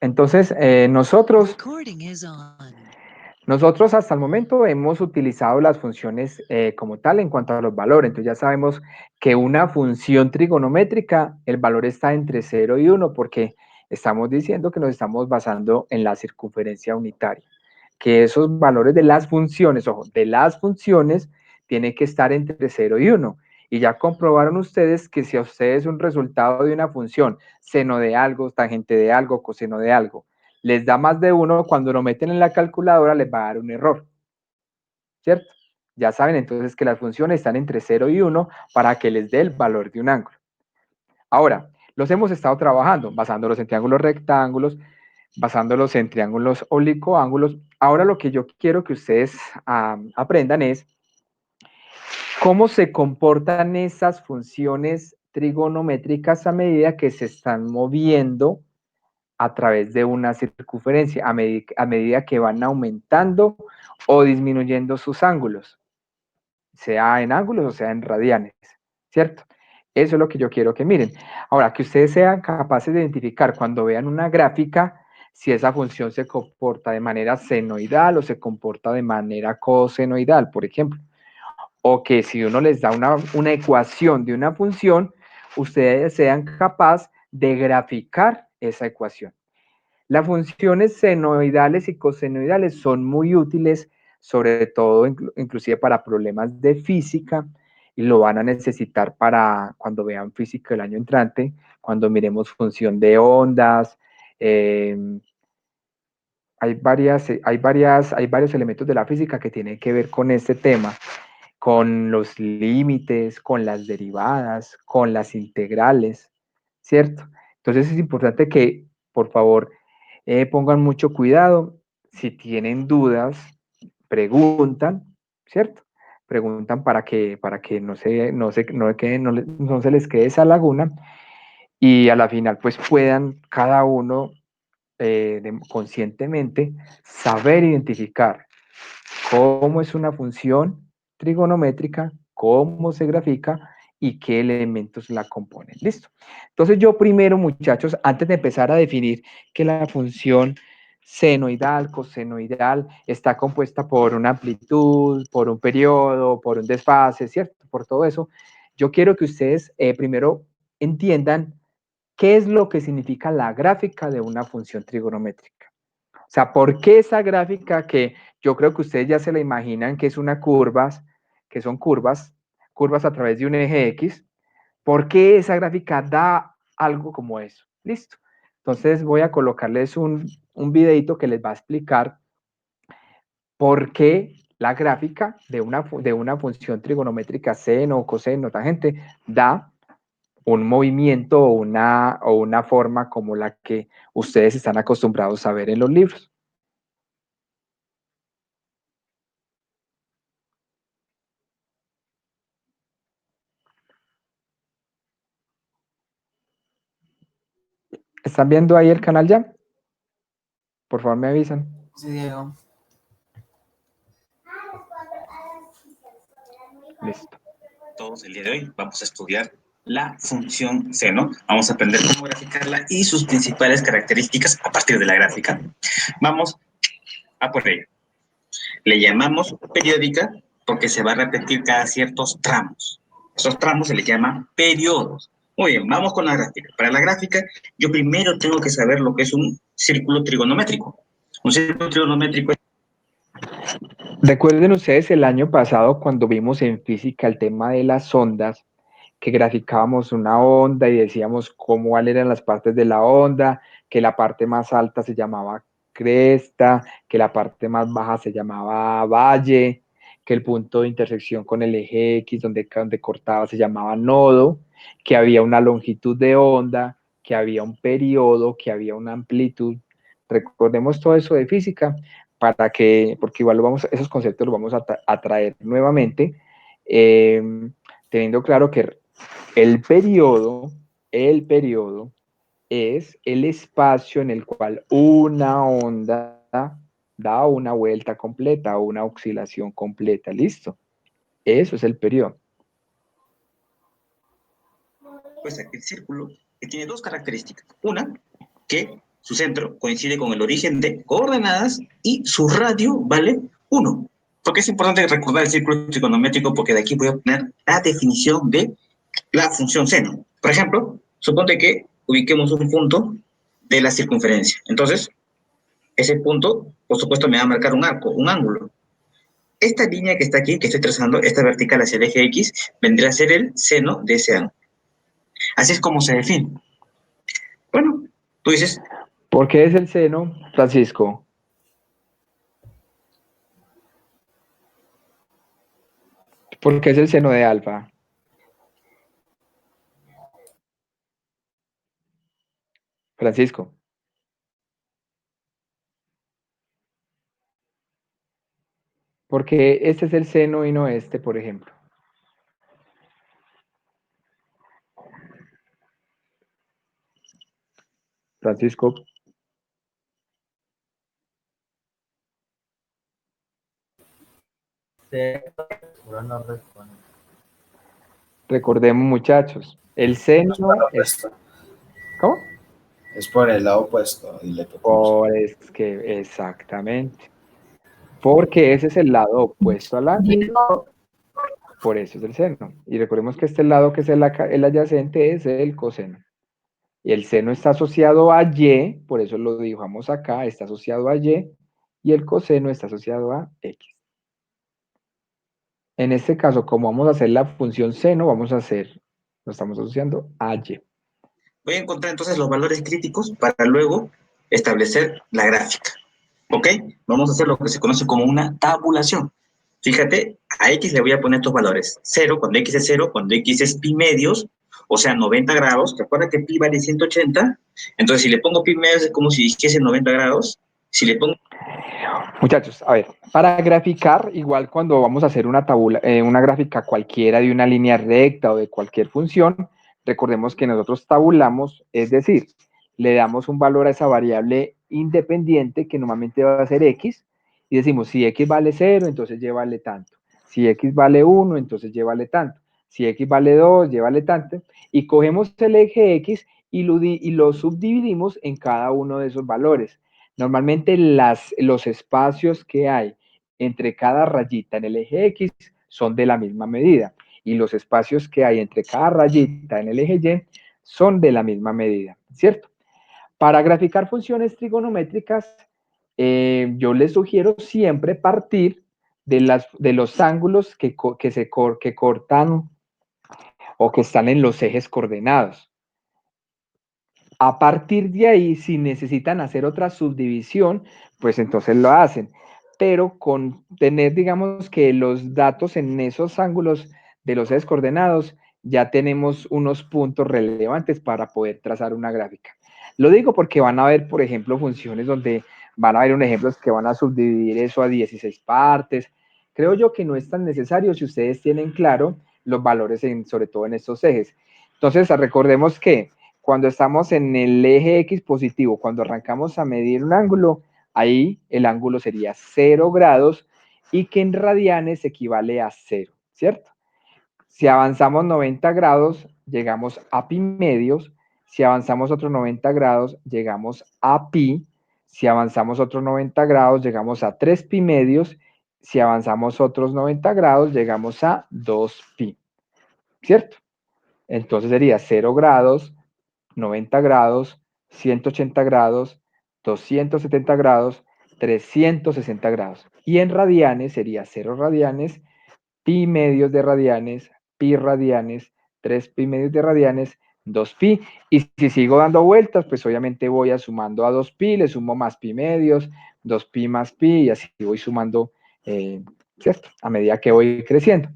Entonces, nosotros hasta el momento hemos utilizado las funciones como tal en cuanto a los valores. Entonces ya sabemos que una función trigonométrica, el valor está entre 0 y 1 porque estamos diciendo que nos estamos basando en la circunferencia unitaria. Que esos valores de las funciones, ojo, de las funciones, tienen que estar entre 0 y 1. Y ya comprobaron ustedes que si a ustedes un resultado de una función, seno de algo, tangente de algo, coseno de algo, les da más de 1, cuando lo meten en la calculadora les va a dar un error, ¿cierto? Ya saben entonces que las funciones están entre 0 y 1 para que les dé el valor de un ángulo. Ahora, los hemos estado trabajando, basándolos en triángulos rectángulos, basándolos en triángulos oblicuoángulos. Ahora lo que yo quiero que ustedes aprendan es cómo se comportan esas funciones trigonométricas a medida que se están moviendo a través de una circunferencia, a medida que van aumentando o disminuyendo sus ángulos, sea en ángulos o sea en radianes, ¿cierto? Eso es lo que yo quiero que miren. Ahora, que ustedes sean capaces de identificar cuando vean una gráfica si esa función se comporta de manera senoidal o se comporta de manera cosenoidal, por ejemplo. O que si uno les da una ecuación de una función, ustedes sean capaces de graficar esa ecuación. Las funciones senoidales y cosenoidales son muy útiles, sobre todo inclusive para problemas de física, y lo van a necesitar para cuando vean física el año entrante, cuando miremos función de ondas. eh, hay varios elementos de la física que tienen que ver con este tema, con los límites, con las derivadas, con las integrales, ¿cierto? Entonces es importante que, por favor, pongan mucho cuidado. Si tienen dudas, preguntan, ¿cierto? Preguntan para que no se les quede esa laguna y a la final pues puedan cada uno conscientemente saber identificar cómo es una función trigonométrica, cómo se grafica y qué elementos la componen. Listo. Entonces yo primero, muchachos, antes de empezar a definir que la función senoidal, cosenoidal, está compuesta por una amplitud, por un periodo, por un desfase, ¿cierto? Por todo eso, yo quiero que ustedes primero entiendan qué es lo que significa la gráfica de una función trigonométrica. O sea, ¿por qué esa gráfica que yo creo que ustedes ya se la imaginan que es una curvas, que son curvas a través de un eje X? ¿Por qué esa gráfica da algo como eso? Listo. Entonces voy a colocarles un videito que les va a explicar por qué la gráfica de una función trigonométrica seno, coseno, tangente da un movimiento o una forma como la que ustedes están acostumbrados a ver en los libros. ¿Están viendo ahí el canal ya? Por favor, me avisan. Sí, Diego. Listo. Todos el día de hoy vamos a estudiar la función seno. Vamos a aprender cómo graficarla y sus principales características a partir de la gráfica. Vamos a por ello. Le llamamos periódica porque se va a repetir cada ciertos tramos. Esos tramos se les llama periodos. Muy bien, vamos con la gráfica. Para la gráfica, yo primero tengo que saber lo que es un círculo trigonométrico. Un círculo trigonométrico es... Recuerden ustedes el año pasado cuando vimos en física el tema de las ondas, que graficábamos una onda y decíamos cuáles eran las partes de la onda, que la parte más alta se llamaba cresta, que la parte más baja se llamaba valle, que el punto de intersección con el eje X donde cortaba se llamaba nodo, que había una longitud de onda, que había un periodo, que había una amplitud. Recordemos todo eso de física porque igual esos conceptos los vamos a traer nuevamente, teniendo claro que el periodo es el espacio en el cual una onda da una vuelta completa o una oscilación completa. ¿Listo? Eso es el periodo. Pues el círculo que tiene dos características. Una, que su centro coincide con el origen de coordenadas y su radio vale 1. Porque es importante recordar el círculo trigonométrico, porque de aquí voy a obtener la definición de la función seno. Por ejemplo, suponte que ubiquemos un punto de la circunferencia. Entonces, ese punto, por supuesto, me va a marcar un arco, un ángulo. Esta línea que está aquí, que estoy trazando, esta vertical hacia el eje X, vendría a ser el seno de ese ángulo. Así es como se define. Bueno, tú dices, ¿Por qué es el seno, Francisco? ¿Por qué es el seno de alfa? Francisco. Porque este es el seno y no este, por ejemplo. Francisco. No responde. Recordemos, muchachos, el seno es... ¿Cómo? Es por el lado opuesto y le tocamos. Por es que, exactamente. Porque ese es el lado opuesto al ángulo. Por eso es el seno. Y recordemos que este lado que es el adyacente es el coseno. Y el seno está asociado a y, por eso lo dibujamos acá, está asociado a y el coseno está asociado a x. En este caso, como vamos a hacer la función seno, vamos a hacer, lo estamos asociando a y. voy a encontrar entonces los valores críticos para luego establecer la gráfica. ¿Ok? Vamos a hacer lo que se conoce como una tabulación. Fíjate, a X le voy a poner estos valores. 0, cuando X es 0, cuando X es pi medios, o sea, 90 grados. Recuerda que pi vale 180. Entonces, si le pongo pi medios es como si dijese 90 grados. Si le pongo... Muchachos, a ver, para graficar, igual cuando vamos a hacer una una gráfica cualquiera de una línea recta o de cualquier función, recordemos que nosotros tabulamos, es decir, le damos un valor a esa variable independiente que normalmente va a ser x, y decimos, si x vale 0, entonces y vale tanto. Si x vale 1, entonces y vale tanto. Si x vale 2, y vale tanto. Y cogemos el eje x y lo subdividimos en cada uno de esos valores. Normalmente los espacios que hay entre cada rayita en el eje X son de la misma medida y los espacios que hay entre cada rayita en el eje Y son de la misma medida, ¿cierto? Para graficar funciones trigonométricas, yo les sugiero siempre partir de los ángulos que cortan o que están en los ejes coordenados. A partir de ahí, si necesitan hacer otra subdivisión, pues entonces lo hacen. Pero con tener, digamos, que los datos en esos ángulos de los ejes coordenados, ya tenemos unos puntos relevantes para poder trazar una gráfica. Lo digo porque van a ver, por ejemplo, funciones donde van a ver un ejemplo que van a subdividir eso a 16 partes. Creo yo que no es tan necesario si ustedes tienen claro los valores, sobre todo en estos ejes. Entonces, recordemos que cuando estamos en el eje X positivo, cuando arrancamos a medir un ángulo, ahí el ángulo sería 0 grados y que en radianes equivale a 0, ¿cierto? Si avanzamos 90 grados, llegamos a pi medios. Si avanzamos otros 90 grados, llegamos a pi. Si avanzamos otros 90 grados, llegamos a 3 pi medios. Si avanzamos otros 90 grados, llegamos a 2 pi, ¿cierto? Entonces sería 0 grados, 90 grados, 180 grados, 270 grados, 360 grados. Y en radianes sería 0 radianes, pi medios de radianes, pi radianes, 3 pi medios de radianes, 2 pi. Y si sigo dando vueltas, pues obviamente voy a sumando a 2 pi, le sumo más pi medios, 2 pi más pi, y así voy sumando, ¿cierto? A medida que voy creciendo.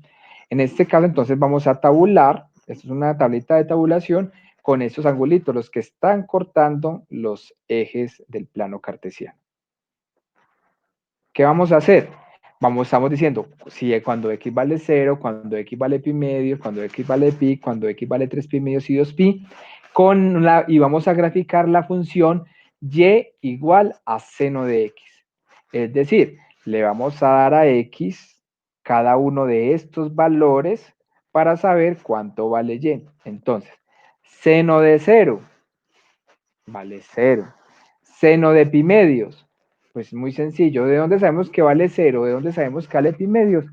En este caso, entonces vamos a tabular. Esto es una tablita de tabulación con estos angulitos, los que están cortando los ejes del plano cartesiano. ¿Qué vamos a hacer? Estamos diciendo, si cuando x vale 0, cuando x vale pi medios, cuando x vale pi, cuando x vale 3 pi medios y 2 pi, y vamos a graficar la función y igual a seno de x. Es decir, le vamos a dar a x cada uno de estos valores para saber cuánto vale y. Entonces, seno de 0 vale 0. Seno de pi medios. Pues muy sencillo. ¿De dónde sabemos que vale 0? ¿De dónde sabemos que vale pi medios?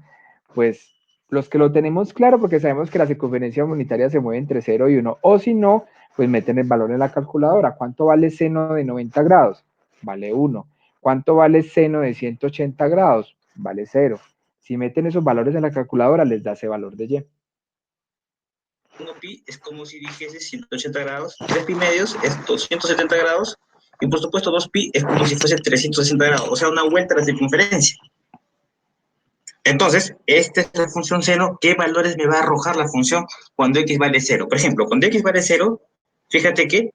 Pues los que lo tenemos claro, porque sabemos que la circunferencia unitaria se mueve entre 0 y 1. O si no, pues meten el valor en la calculadora. ¿Cuánto vale seno de 90 grados? Vale 1. ¿Cuánto vale seno de 180 grados? Vale 0. Si meten esos valores en la calculadora, les da ese valor de y. 1 pi es como si dijese 180 grados, 3 pi medios es 270 grados, y por supuesto 2 pi es como si fuese 360 grados, o sea, una vuelta a la circunferencia. Entonces, esta es la función seno. ¿Qué valores me va a arrojar la función cuando x vale 0? Por ejemplo, cuando x vale 0, fíjate que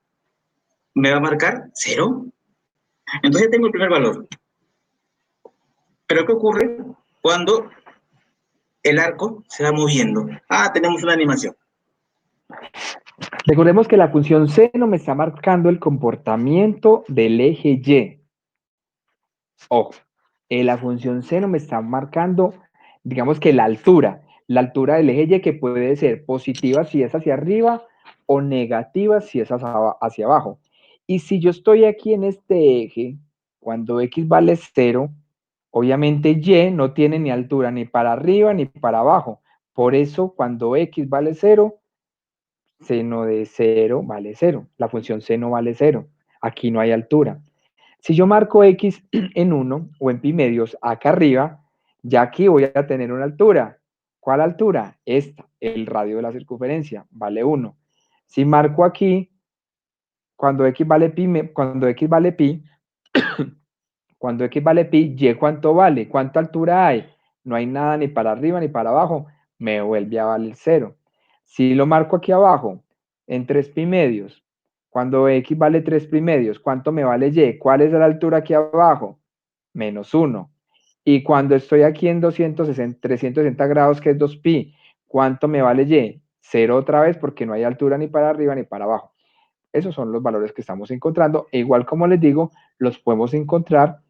me va a marcar 0. Entonces tengo el primer valor. Pero ¿qué ocurre cuando el arco se va moviendo? Ah, tenemos una animación. Recordemos que la función seno me está marcando el comportamiento del eje Y. Ojo, la función seno me está marcando, digamos que la altura del eje Y, que puede ser positiva si es hacia arriba o negativa si es hacia abajo. Y si yo estoy aquí en este eje, cuando x vale 0, obviamente Y no tiene ni altura ni para arriba ni para abajo. Por eso, cuando x vale 0, seno de 0 vale 0. La función seno vale 0. Aquí no hay altura. Si yo marco x en 1 o en pi medios acá arriba, ya aquí voy a tener una altura. ¿Cuál altura? Esta, el radio de la circunferencia, vale 1. Si marco aquí, cuando x vale pi, cuando x vale pi, y ¿cuánto vale? ¿Cuánta altura hay? No hay nada ni para arriba ni para abajo, me vuelve a valer 0. Si lo marco aquí abajo, en 3 pi medios, cuando x vale 3 pi medios, ¿cuánto me vale y? ¿Cuál es la altura aquí abajo? Menos 1. Y cuando estoy aquí en 360 grados, que es 2 pi, ¿cuánto me vale y? 0 otra vez, porque no hay altura ni para arriba ni para abajo. Esos son los valores que estamos encontrando. E igual, como les digo, los podemos encontrar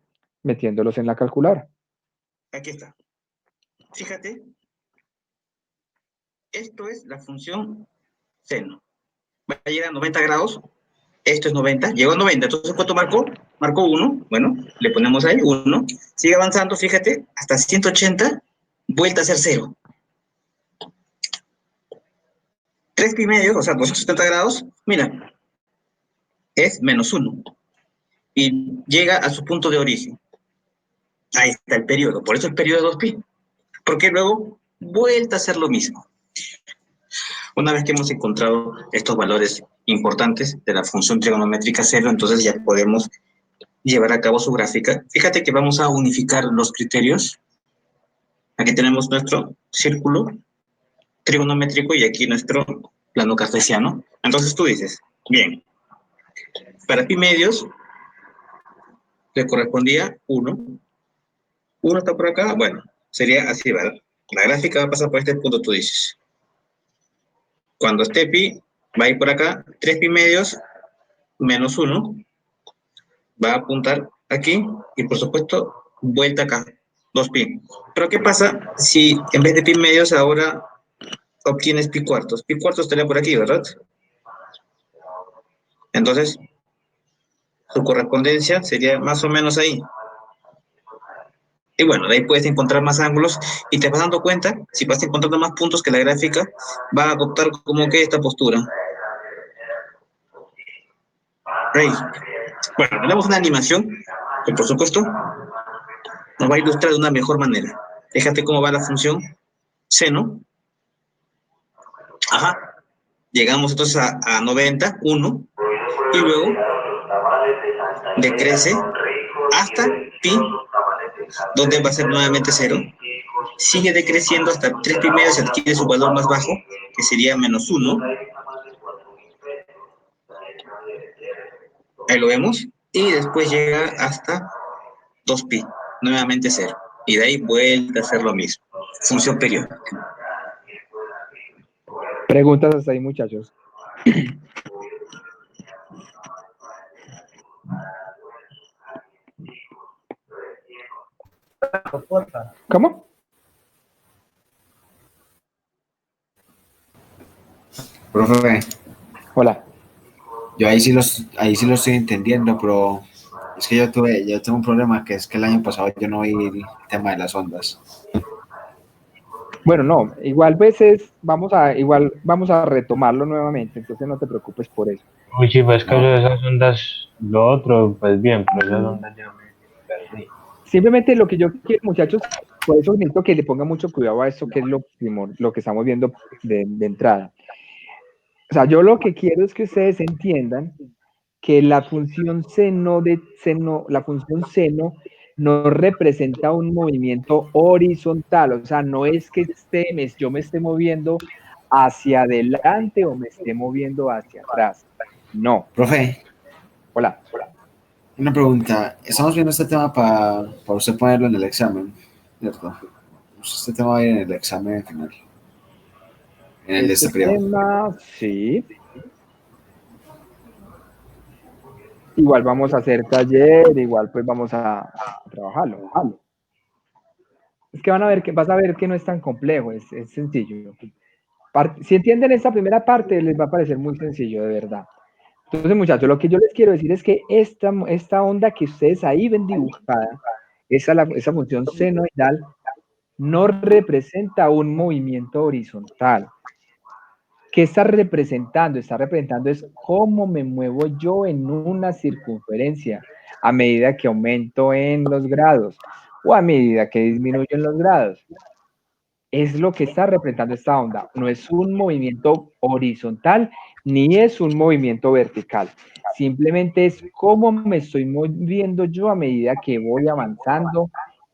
metiéndolos en la calculadora. Aquí está. Fíjate, esto es la función seno. Va a llegar a 90 grados. Esto es 90. Llegó a 90. Entonces, ¿cuánto marcó? Marcó 1. Bueno, le ponemos ahí 1. Sigue avanzando, fíjate, hasta 180. Vuelta a ser 0. 3 pi medios, o sea, 270 grados. Mira, es menos 1. Y llega a su punto de origen. Ahí está el periodo. Por eso el periodo de 2 pi. Porque luego vuelta a ser lo mismo. Una vez que hemos encontrado estos valores importantes de la función trigonométrica 0, entonces ya podemos llevar a cabo su gráfica. Fíjate que vamos a unificar los criterios. Aquí tenemos nuestro círculo trigonométrico y aquí nuestro plano cartesiano. Entonces tú dices, bien, para pi medios le correspondía 1. 1 está por acá, bueno, sería así, ¿verdad? La gráfica va a pasar por este punto, tú dices. Cuando esté pi, va a ir por acá, 3 pi medios menos 1, va a apuntar aquí y por supuesto vuelta acá, 2 pi. Pero ¿qué pasa si en vez de pi medios ahora obtienes pi cuartos? Pi cuartos estaría por aquí, ¿verdad? Entonces, su correspondencia sería más o menos ahí. Y bueno, de ahí puedes encontrar más ángulos y te vas dando cuenta, si vas encontrando más puntos, que la gráfica va a adoptar como que esta postura. Ahí. Bueno, tenemos una animación que por supuesto nos va a ilustrar de una mejor manera. Fíjate cómo va la función seno. Ajá. Llegamos entonces a 90, 1, y luego decrece hasta pi, donde va a ser nuevamente 0. Sigue decreciendo hasta 3 pi medios, adquiere su valor más bajo, que sería menos 1. Ahí lo vemos. Y después llega hasta 2 pi, nuevamente 0. Y de ahí vuelve a hacer lo mismo. Función periódica. Preguntas hasta ahí, muchachos. ¿Cómo? Profe, Hola. yo ahí sí lo estoy entendiendo, pero Es que yo tengo un problema, que es que el año pasado yo no vi el tema de las ondas. Bueno, no, igual vamos a retomarlo nuevamente, entonces no te preocupes por eso. Uy, sí, pues que No, esas ondas, lo otro, pues bien, pero esas ondas ya me perdí. Simplemente lo que yo quiero, muchachos, por eso necesito que le pongan mucho cuidado a esto, que es lo que estamos viendo de entrada. O sea, yo lo que quiero es que ustedes entiendan que la función la función seno no representa un movimiento horizontal, o sea, no es que yo me esté moviendo hacia adelante o me esté moviendo hacia atrás. No. profe, Hola. una pregunta. Estamos viendo este tema para usted ponerlo en el examen, ¿cierto? Este tema va a ir en el examen final, en el de Este este periodo. tema, sí. Igual vamos a hacer taller, igual pues vamos a trabajarlo. Es que vas a ver que no es tan complejo, es sencillo. Si entienden esta primera parte, les va a parecer muy sencillo, de verdad. Entonces, muchachos, lo que yo les quiero decir es que esta onda que ustedes ahí ven dibujada, esa función senoidal, no representa un movimiento horizontal. ¿Qué está representando? Está representando es cómo me muevo yo en una circunferencia a medida que aumento en los grados o a medida que disminuyo en los grados. Es lo que está representando esta onda. No es un movimiento horizontal ni es un movimiento vertical. Simplemente es cómo me estoy moviendo yo a medida que voy avanzando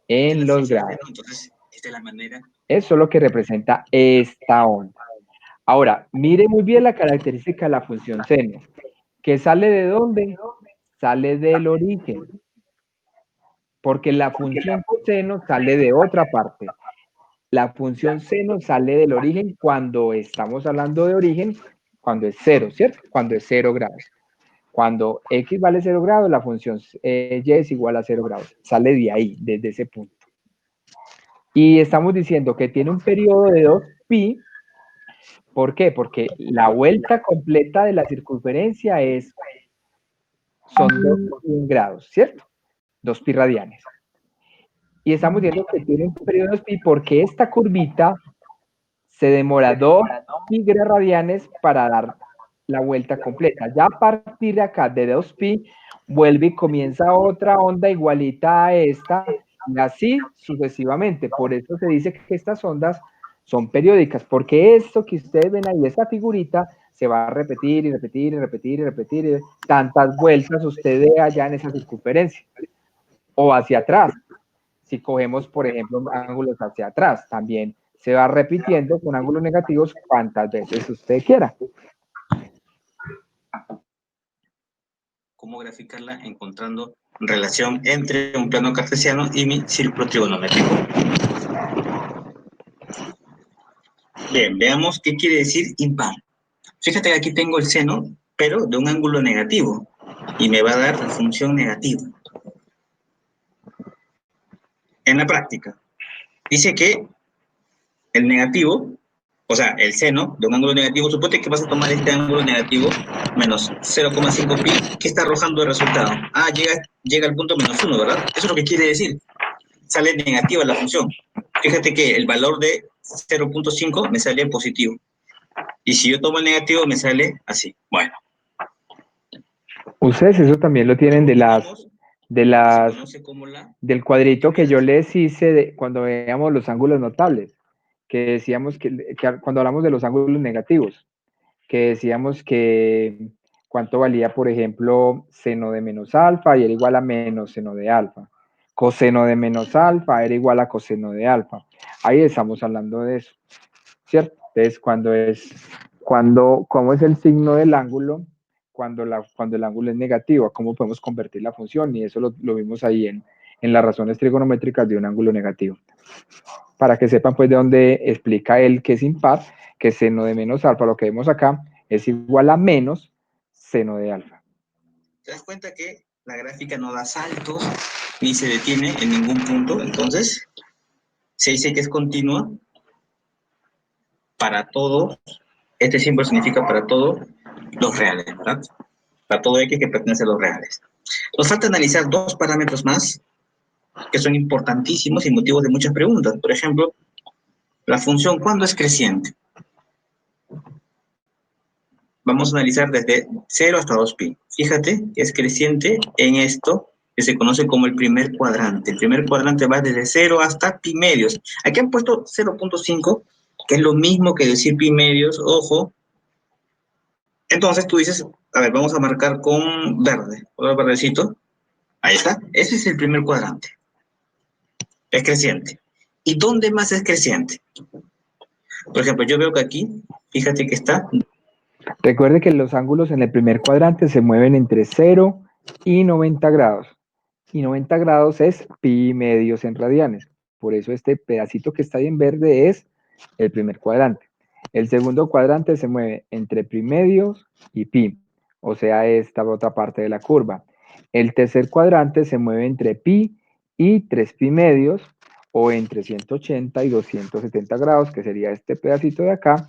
en los grados. Entonces, esta es la manera. Eso es lo que representa esta onda. Ahora, mire muy bien la característica de la función seno. ¿Que sale de dónde? Sale del origen. Porque la función coseno sale de otra parte. La función seno sale del origen cuando estamos hablando de origen, cuando es 0, ¿cierto? Cuando es 0 grados. Cuando x vale 0 grados, la función y es igual a 0 grados. Sale de ahí, desde ese punto. Y estamos diciendo que tiene un periodo de 2pi. ¿Por qué? Porque la vuelta completa de la circunferencia son 2 grados, ¿cierto? 2pi radianes. Y estamos diciendo que tiene un periodo de 2pi porque esta curvita se demora 2pi radianes para dar la vuelta completa. Ya a partir de acá, de 2pi, vuelve y comienza otra onda igualita a esta, y así sucesivamente. Por eso se dice que estas ondas son periódicas, porque esto que ustedes ven ahí, esta figurita, se va a repetir y repetir y repetir y repetir, y tantas vueltas usted ve allá en esa circunferencia. O hacia atrás. Si cogemos, por ejemplo, ángulos hacia atrás, también se va repitiendo con ángulos negativos cuantas veces usted quiera. ¿Cómo graficarla? Encontrando relación entre un plano cartesiano y mi círculo trigonométrico. Bien, veamos qué quiere decir impar. Fíjate que aquí tengo el seno, pero de un ángulo negativo, y me va a dar la función negativa. En la práctica, dice que el negativo, o sea, el seno de un ángulo negativo, suponte que vas a tomar este ángulo negativo menos 0,5 pi, ¿qué está arrojando el resultado? Ah, llega al punto menos 1, ¿verdad? Eso es lo que quiere decir. Sale negativa la función. Fíjate que el valor de 0,5 me sale positivo. Y si yo tomo el negativo, me sale así. Bueno. Ustedes eso también lo tienen del cuadrito que yo les hice cuando veíamos los ángulos notables, que decíamos que cuando hablamos de los ángulos negativos, que decíamos que cuánto valía, por ejemplo, seno de menos alfa y era igual a menos seno de alfa. Coseno de menos alfa era igual a coseno de alfa. Ahí estamos hablando de eso, ¿cierto? Entonces, ¿cómo es el signo del ángulo? Cuando el ángulo es negativo, ¿cómo podemos convertir la función? Y eso lo vimos ahí en las razones trigonométricas de un ángulo negativo. Para que sepan pues de dónde explica él que es impar, que seno de menos alfa, lo que vemos acá, es igual a menos seno de alfa. ¿Te das cuenta que la gráfica no da saltos ni se detiene en ningún punto? Entonces, se dice que es continua para todo. Símbolo significa para todos los reales, ¿verdad? Para todo X que pertenece a los reales. Nos falta analizar dos parámetros más que son importantísimos y motivos de muchas preguntas. Por ejemplo, la función ¿cuándo es creciente? Vamos a analizar desde 0 hasta 2pi. Fíjate que es creciente en esto que se conoce como el primer cuadrante. El primer cuadrante va desde 0 hasta pi medios. Aquí han puesto 0.5, que es lo mismo que decir pi medios, ojo. Entonces tú dices, a ver, vamos a marcar con verde, color verdecito. Ahí está, ese es el primer cuadrante. Es creciente. ¿Y dónde más es creciente? Por ejemplo, yo veo que aquí, fíjate que está. Recuerde que los ángulos en el primer cuadrante se mueven entre 0 y 90 grados. Y 90 grados es pi medios en radianes. Por eso este pedacito que está ahí en verde es el primer cuadrante. El segundo cuadrante se mueve entre pi medios y pi, o sea, esta otra parte de la curva. El tercer cuadrante se mueve entre pi y 3 pi medios, o entre 180 y 270 grados, que sería este pedacito de acá.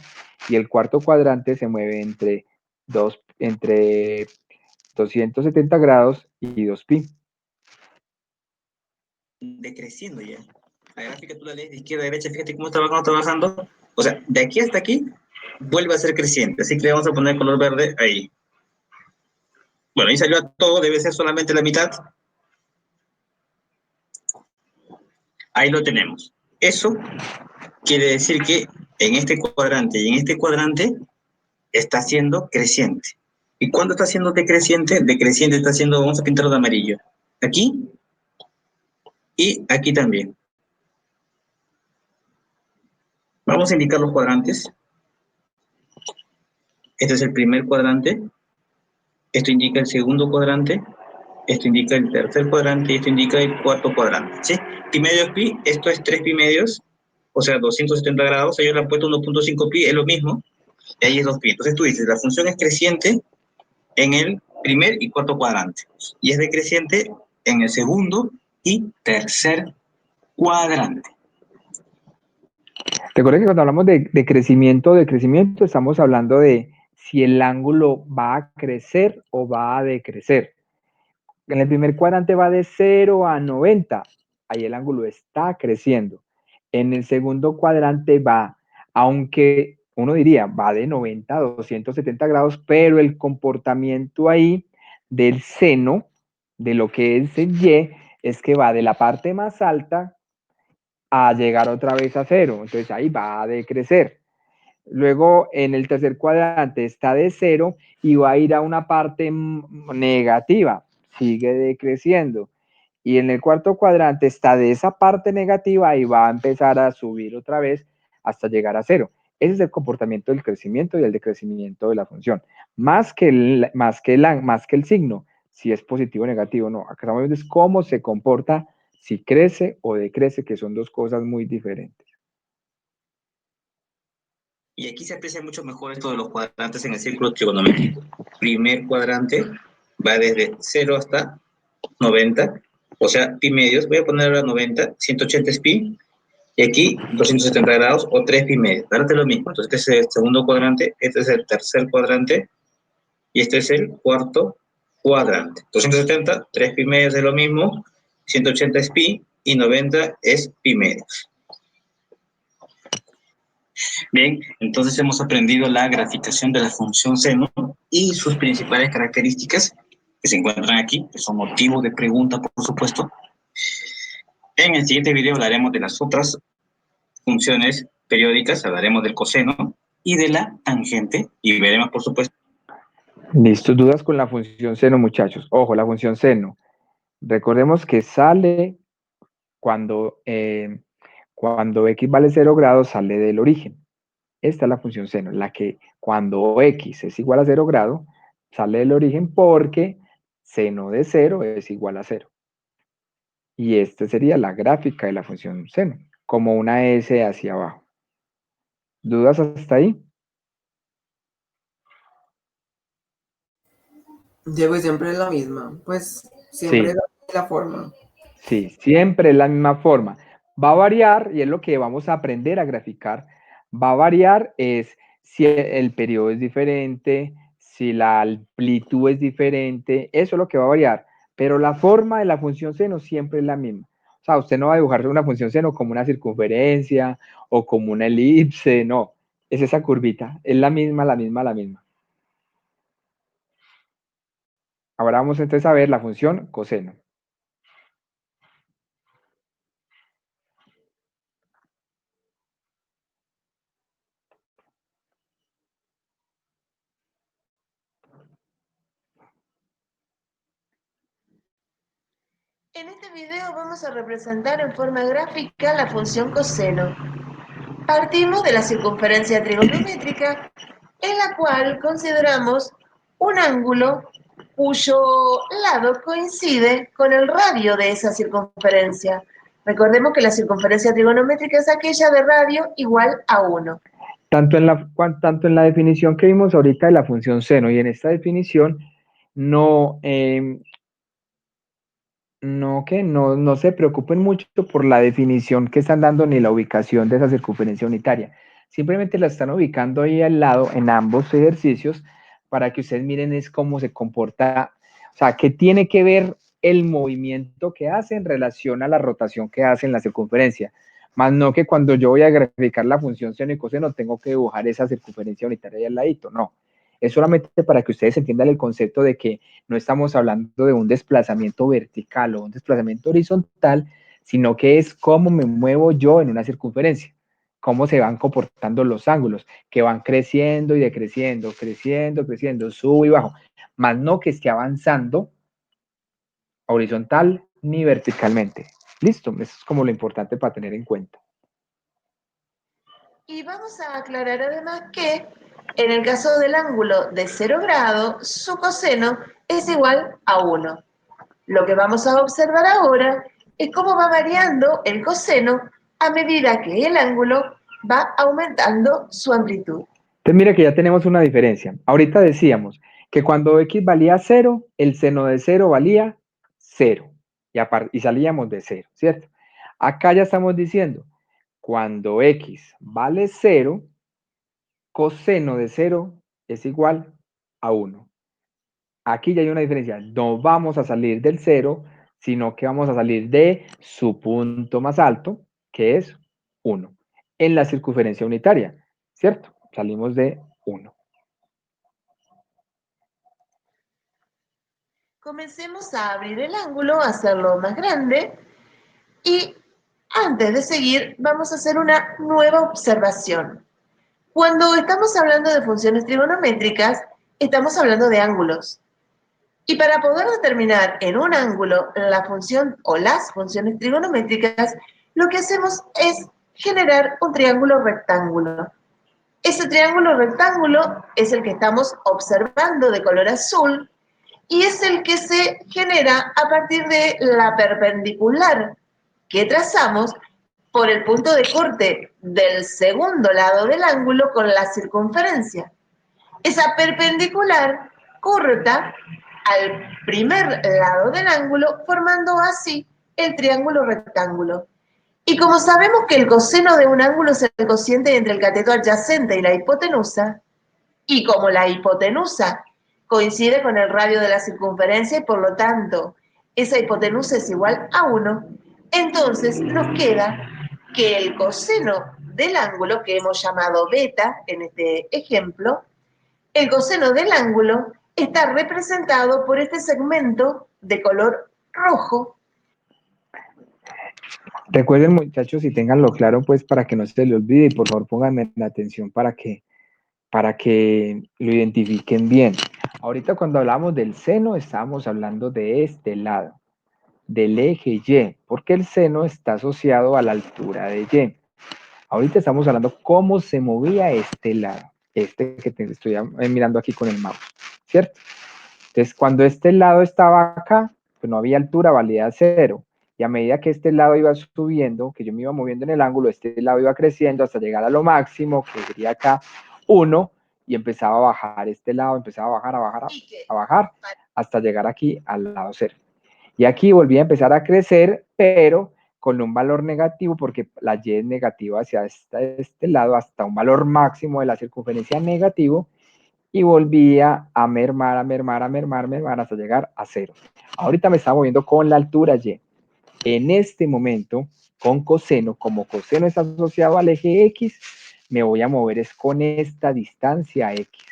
Y el cuarto cuadrante se mueve entre 270 grados y 2 pi. Decreciendo ya. La gráfica tú la lees de izquierda a derecha, fíjate cómo está bajando. O sea, de aquí hasta aquí vuelve a ser creciente. Así que le vamos a poner color verde ahí. Bueno, ahí salió a todo, debe ser solamente la mitad. Ahí lo tenemos. Eso quiere decir que en este cuadrante y en este cuadrante está siendo creciente. ¿Y cuándo está siendo decreciente? Decreciente está siendo, vamos a pintarlo de amarillo. Aquí y aquí también. Vamos a indicar los cuadrantes. Este es el primer cuadrante. Esto indica el segundo cuadrante. Esto indica el tercer cuadrante y esto indica el cuarto cuadrante. ¿Sí? Pi medios pi, esto es 3 pi medios, o sea, 270 grados. Ellos le han puesto 1.5 pi, es lo mismo. Y ahí es 2 pi. Entonces tú dices, la función es creciente en el primer y cuarto cuadrante. Y es decreciente en el segundo y tercer cuadrante. Recuerden que cuando hablamos de crecimiento, estamos hablando de si el ángulo va a crecer o va a decrecer. En el primer cuadrante va de 0 a 90, ahí el ángulo está creciendo. En el segundo cuadrante va, aunque uno diría, va de 90 a 270 grados, pero el comportamiento ahí del seno, de lo que es el Y, es que va de la parte más alta a llegar otra vez a 0. Entonces ahí va a decrecer. Luego en el tercer cuadrante está de 0 y va a ir a una parte negativa, sigue decreciendo. Y en el cuarto cuadrante está de esa parte negativa y va a empezar a subir otra vez hasta llegar a 0. Ese es el comportamiento del crecimiento y el decrecimiento de la función. Más que el signo, si es positivo o negativo, no. Acá estamos viendo cómo se comporta si crece o decrece, que son dos cosas muy diferentes. Y aquí se aprecia mucho mejor esto de los cuadrantes en el círculo trigonométrico. Primer cuadrante va desde 0 hasta 90, o sea, pi medios. Voy a poner ahora 90, 180 es pi, y aquí 270 grados o 3 pi medios. Ahora es lo mismo. Entonces, este es el segundo cuadrante, este es el tercer cuadrante, y este es el cuarto cuadrante. 270, 3 pi medios es lo mismo, 180 es pi, y 90 es pi medios. Bien, entonces hemos aprendido la graficación de la función seno y sus principales características que se encuentran aquí, que son motivo de pregunta, por supuesto. En el siguiente video hablaremos de las otras funciones periódicas, hablaremos del coseno y de la tangente, y veremos, por supuesto. Listo, dudas con la función seno, muchachos. Ojo, la función seno. Recordemos que sale cuando x vale 0 grados, sale del origen. Esta es la función seno, la que cuando x es igual a 0 grado, sale del origen porque seno de 0 es igual a 0. Y esta sería la gráfica de la función seno, como una S hacia abajo. ¿Dudas hasta ahí? Diego, y siempre es la misma, pues siempre es la forma. Sí, siempre es la misma forma. Va a variar, y es lo que vamos a aprender a graficar, va a variar es si el periodo es diferente, si la amplitud es diferente, eso es lo que va a variar. pero la forma de la función seno siempre es la misma. O sea, usted no va a dibujar una función seno como una circunferencia o como una elipse, no. Es esa curvita, es la misma, la misma, la misma. Ahora vamos entonces a ver la función coseno. En este video vamos a representar en forma gráfica la función coseno. Partimos de la circunferencia trigonométrica, en la cual consideramos un ángulo cuyo lado coincide con el radio de esa circunferencia. Recordemos que la circunferencia trigonométrica es aquella de radio igual a 1. Tanto en la definición que vimos ahorita de la función seno y en esta definición, no, no se preocupen mucho por la definición que están dando ni la ubicación de esa circunferencia unitaria. Simplemente la están ubicando ahí al lado en ambos ejercicios para que ustedes miren es cómo se comporta, o sea, qué tiene que ver el movimiento que hace en relación a la rotación que hace en la circunferencia. Más no que cuando yo voy a graficar la función seno y coseno tengo que dibujar esa circunferencia unitaria ahí al ladito, no. Es solamente para que ustedes entiendan el concepto de que no estamos hablando de un desplazamiento vertical o un desplazamiento horizontal, sino que es cómo me muevo yo en una circunferencia, cómo se van comportando los ángulos, que van creciendo y decreciendo, creciendo, creciendo, subo y bajo, más no que esté avanzando horizontal ni verticalmente. Listo, eso es como lo importante para tener en cuenta. Y vamos a aclarar además que en el caso del ángulo de 0 grado, su coseno es igual a 1. Lo que vamos a observar ahora es cómo va variando el coseno a medida que el ángulo va aumentando su amplitud. Entonces mira que ya tenemos una diferencia. Ahorita decíamos que cuando x valía 0, el seno de 0 valía 0 y salíamos de 0, ¿cierto? Acá ya estamos diciendo, cuando x vale 0, coseno de 0 es igual a 1. Aquí ya hay una diferencia. No vamos a salir del 0, sino que vamos a salir de su punto más alto, que es 1, en la circunferencia unitaria, ¿cierto? Salimos de 1. Comencemos a abrir el ángulo, a hacerlo más grande y antes de seguir vamos a hacer una nueva observación. Cuando estamos hablando de funciones trigonométricas, estamos hablando de ángulos. Y para poder determinar en un ángulo la función o las funciones trigonométricas, lo que hacemos es generar un triángulo rectángulo. Ese triángulo rectángulo es el que estamos observando de color azul y es el que se genera a partir de la perpendicular que trazamos por el punto de corte del segundo lado del ángulo con la circunferencia. Esa perpendicular corta al primer lado del ángulo, formando así el triángulo rectángulo. Y como sabemos que el coseno de un ángulo es el cociente entre el cateto adyacente y la hipotenusa, y como la hipotenusa coincide con el radio de la circunferencia y por lo tanto esa hipotenusa es igual a 1, entonces nos queda que el coseno del ángulo, que hemos llamado beta en este ejemplo, el coseno del ángulo está representado por este segmento de color rojo. Recuerden, muchachos, y ténganlo claro, pues, para que no se les olvide, y por favor pónganme la atención para que lo identifiquen bien. Ahorita cuando hablamos del seno, estábamos hablando de este lado, del eje Y, porque el seno está asociado a la altura de Y. Ahorita estamos hablando cómo se movía este lado, este que te estoy mirando aquí con el mouse, ¿cierto? Entonces, cuando este lado estaba acá, pues no había altura, valía 0. Y a medida que este lado iba subiendo, que yo me iba moviendo en el ángulo, este lado iba creciendo hasta llegar a lo máximo, que sería acá 1, y empezaba a bajar este lado, empezaba a bajar, a bajar, hasta llegar aquí al lado 0. Y aquí volvía a empezar a crecer, pero con un valor negativo, porque la Y es negativa hacia este lado, hasta un valor máximo de la circunferencia negativo, y volvía a mermar, a mermar, a mermar, a mermar hasta llegar a 0. Ahorita me estaba moviendo con la altura y. En este momento, con coseno, como coseno está asociado al eje X, me voy a mover es con esta distancia X,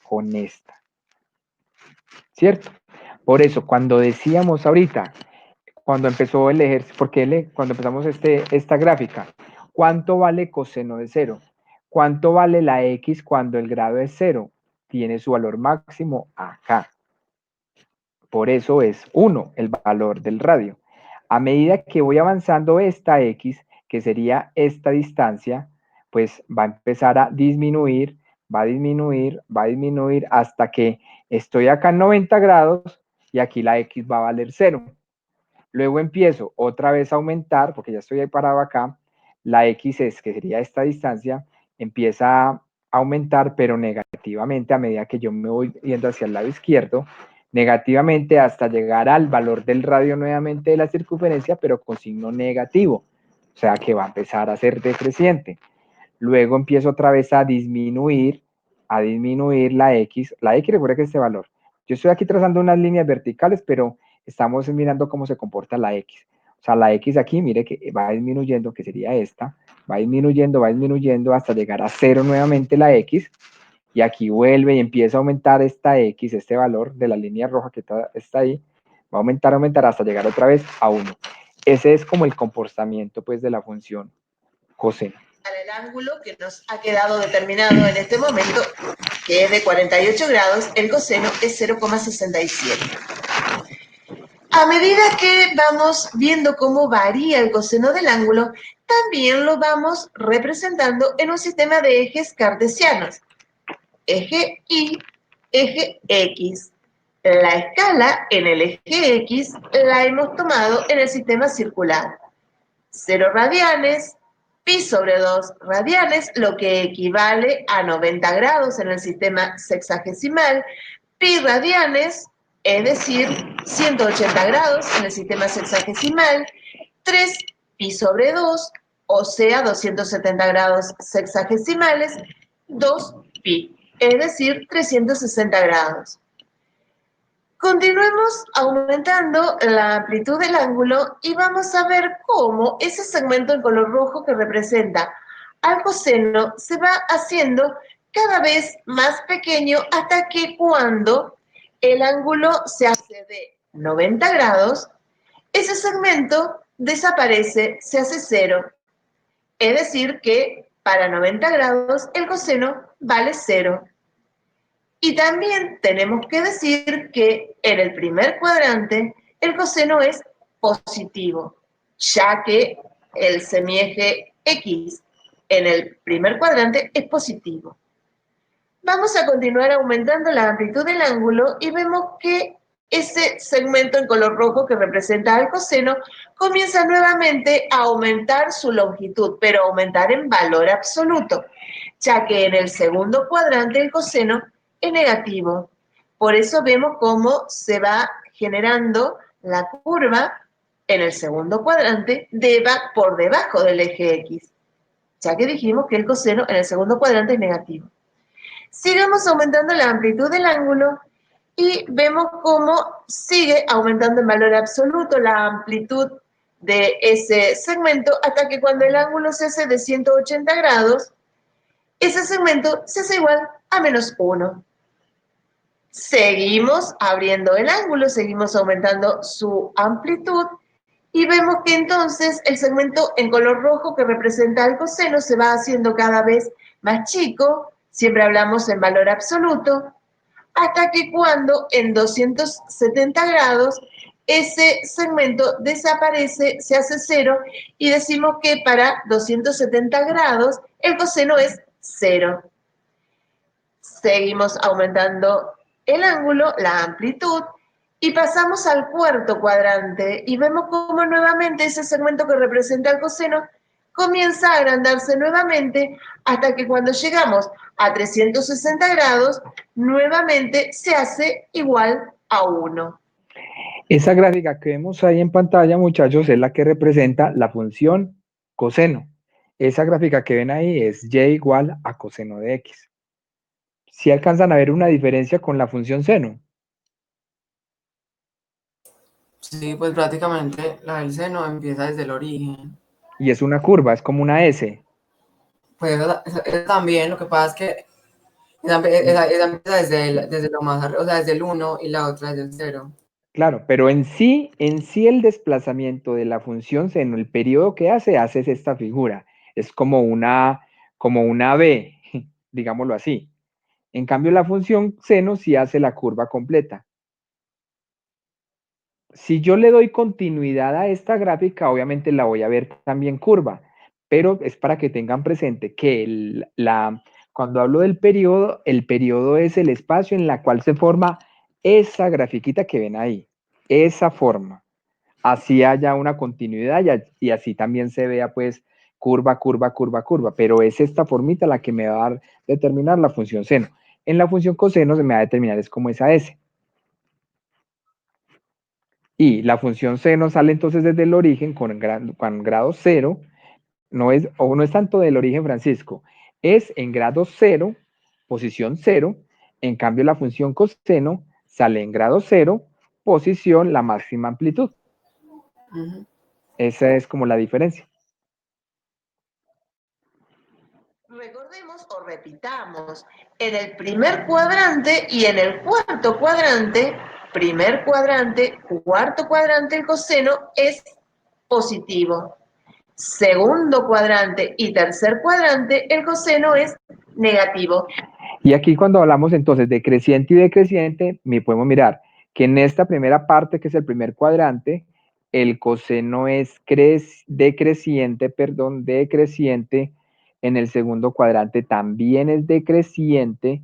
con esta, ¿cierto? Por eso, cuando decíamos ahorita, cuando empezó el ejercicio, porque cuando empezamos esta gráfica, ¿cuánto vale coseno de 0? ¿Cuánto vale la X cuando el grado es 0? Tiene su valor máximo acá. Por eso es 1 el valor del radio. A medida que voy avanzando esta X, que sería esta distancia, pues va a empezar a disminuir, va a disminuir, va a disminuir hasta que estoy acá en 90 grados y aquí la X va a valer 0. Luego empiezo otra vez a aumentar, porque ya estoy ahí parado acá, la X es, que sería esta distancia, empieza a aumentar, pero negativamente a medida que yo me voy yendo hacia el lado izquierdo, negativamente hasta llegar al valor del radio nuevamente de la circunferencia, pero con signo negativo. O sea que va a empezar a ser decreciente. Luego empiezo otra vez a disminuir la X. La X, recuerda que es este valor. Yo estoy aquí trazando unas líneas verticales, pero estamos mirando cómo se comporta la X. O sea, la X aquí, mire que va disminuyendo, que sería esta, va disminuyendo hasta llegar a 0 nuevamente la X, y aquí vuelve y empieza a aumentar esta X, este valor de la línea roja que está ahí, va a aumentar hasta llegar otra vez a 1. Ese es como el comportamiento pues de la función coseno. El ángulo que nos ha quedado determinado en este momento, que es de 48 grados, el coseno es 0,67. A medida que vamos viendo cómo varía el coseno del ángulo, también lo vamos representando en un sistema de ejes cartesianos. Eje Y, eje X. La escala en el eje X la hemos tomado en el sistema circular. 0 radianes, pi sobre 2 radianes, lo que equivale a 90 grados en el sistema sexagesimal, pi radianes, es decir, 180 grados en el sistema sexagesimal, 3 pi sobre 2, o sea, 270 grados sexagesimales, 2 pi, es decir, 360 grados. Continuemos aumentando la amplitud del ángulo y vamos a ver cómo ese segmento en color rojo que representa al coseno se va haciendo cada vez más pequeño hasta que cuando el ángulo se hace de 90 grados, ese segmento desaparece, se hace 0. Es decir que para 90 grados el coseno vale 0. Y también tenemos que decir que en el primer cuadrante el coseno es positivo, ya que el semieje X en el primer cuadrante es positivo. Vamos a continuar aumentando la amplitud del ángulo y vemos que ese segmento en color rojo que representa al coseno comienza nuevamente a aumentar su longitud, pero aumentar en valor absoluto, ya que en el segundo cuadrante el coseno es negativo. Por eso vemos cómo se va generando la curva en el segundo cuadrante por debajo del eje X, ya que dijimos que el coseno en el segundo cuadrante es negativo. Sigamos aumentando la amplitud del ángulo y vemos cómo sigue aumentando en valor absoluto la amplitud de ese segmento hasta que cuando el ángulo se hace de 180 grados, ese segmento se hace igual a -1. Seguimos abriendo el ángulo, seguimos aumentando su amplitud y vemos que entonces el segmento en color rojo que representa el coseno se va haciendo cada vez más chico, siempre hablamos en valor absoluto, hasta que cuando en 270 grados ese segmento desaparece, se hace 0 y decimos que para 270 grados el coseno es 0. Seguimos aumentando el ángulo, la amplitud, y pasamos al cuarto cuadrante y vemos cómo nuevamente ese segmento que representa el coseno comienza a agrandarse nuevamente hasta que cuando llegamos a 360 grados, nuevamente se hace igual a 1. Esa gráfica que vemos ahí en pantalla, muchachos, es la que representa la función coseno. Esa gráfica que ven ahí es y igual a coseno de x. ¿Sí alcanzan a ver una diferencia con la función seno? Sí, pues prácticamente la del seno empieza desde el origen. Y es una curva, es como una S. Pues esa también, lo que pasa es que esa empieza desde lo más arriba, o sea, desde el 1 y la otra desde el 0. Claro, pero en sí el desplazamiento de la función seno, el periodo que hace es esta figura. Es como una B, digámoslo así. En cambio, la función seno sí hace la curva completa. Si yo le doy continuidad a esta gráfica, obviamente la voy a ver también curva, pero es para que tengan presente que cuando hablo del periodo, el periodo es el espacio en la cual se forma esa grafiquita que ven ahí, esa forma. Así haya una continuidad y así también se vea pues curva, curva, curva, curva, pero es esta formita la que me va a determinar la función seno. En la función coseno se me va a determinar es como esa S. Y la función seno sale entonces desde el origen con grado cero, no es tanto del origen, Francisco, es en grado cero, posición cero, en cambio la función coseno sale en grado cero, posición la máxima amplitud. Ujú. Esa es como la diferencia. Recordemos o repitamos, en el primer cuadrante y en el cuarto cuadrante, primer cuadrante, cuarto cuadrante, el coseno es positivo. Segundo cuadrante y tercer cuadrante, el coseno es negativo. Y aquí cuando hablamos entonces de creciente y decreciente, podemos mirar que en esta primera parte, que es el primer cuadrante, el coseno es decreciente, en el segundo cuadrante también es decreciente,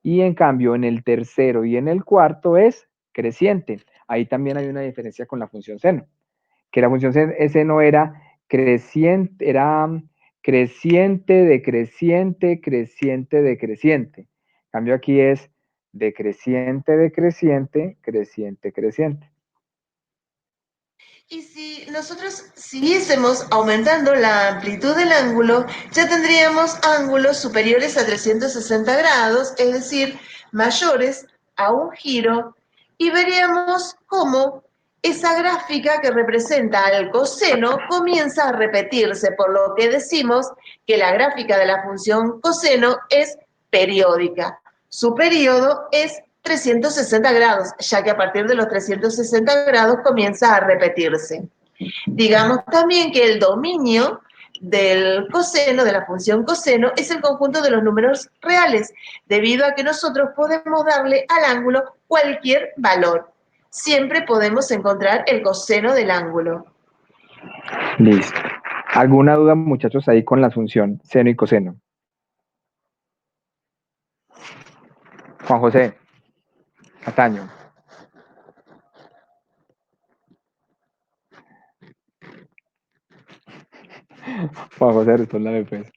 y en cambio en el tercero y en el cuarto es creciente. Ahí también hay una diferencia con la función seno, que la función seno era creciente, era creciente, decreciente, creciente, decreciente. En cambio aquí es decreciente, decreciente, creciente, creciente. Y si nosotros siguiésemos aumentando la amplitud del ángulo, ya tendríamos ángulos superiores a 360 grados, es decir, mayores a un giro, y veríamos cómo esa gráfica que representa al coseno comienza a repetirse, por lo que decimos que la gráfica de la función coseno es periódica. Su periodo es 360 grados, ya que a partir de los 360 grados comienza a repetirse. Digamos también que el dominio del coseno, de la función coseno, es el conjunto de los números reales, debido a que nosotros podemos darle al ángulo cualquier valor. Siempre podemos encontrar el coseno del ángulo. Listo. ¿Alguna duda, muchachos, ahí con la función seno y coseno? Juan José, Cataño. Juan José, respóndame pues.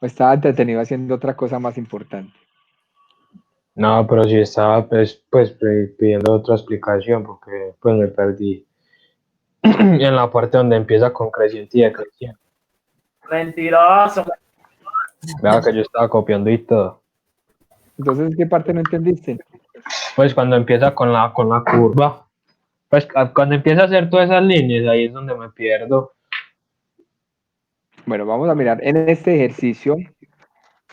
Estaba entretenido haciendo otra cosa más importante. No, pero sí estaba pidiendo otra explicación porque pues me perdí en la parte donde empieza con creciente y decreciente. Mentiroso. Vea que yo estaba copiando y todo. Entonces, ¿qué parte no entendiste? Pues cuando empieza con la curva, pues cuando empieza a hacer todas esas líneas, ahí es donde me pierdo. Bueno, vamos a mirar en este ejercicio,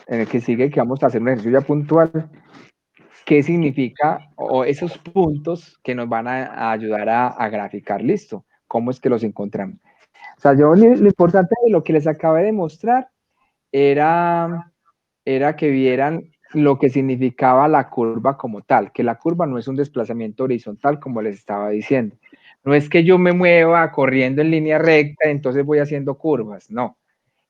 en el que sigue, que vamos a hacer un ejercicio ya puntual, qué significa, o esos puntos que nos van a ayudar a graficar, listo, cómo es que los encontramos. O sea, lo importante de lo que les acabé de mostrar era que vieran lo que significaba la curva como tal, que la curva no es un desplazamiento horizontal como les estaba diciendo. No es que yo me mueva corriendo en línea recta, entonces voy haciendo curvas, no.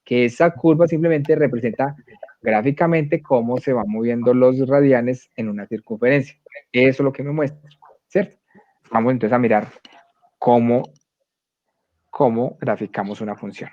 Que esa curva simplemente representa gráficamente cómo se van moviendo los radianes en una circunferencia. Eso es lo que me muestra, ¿cierto? Vamos entonces a mirar cómo graficamos una función.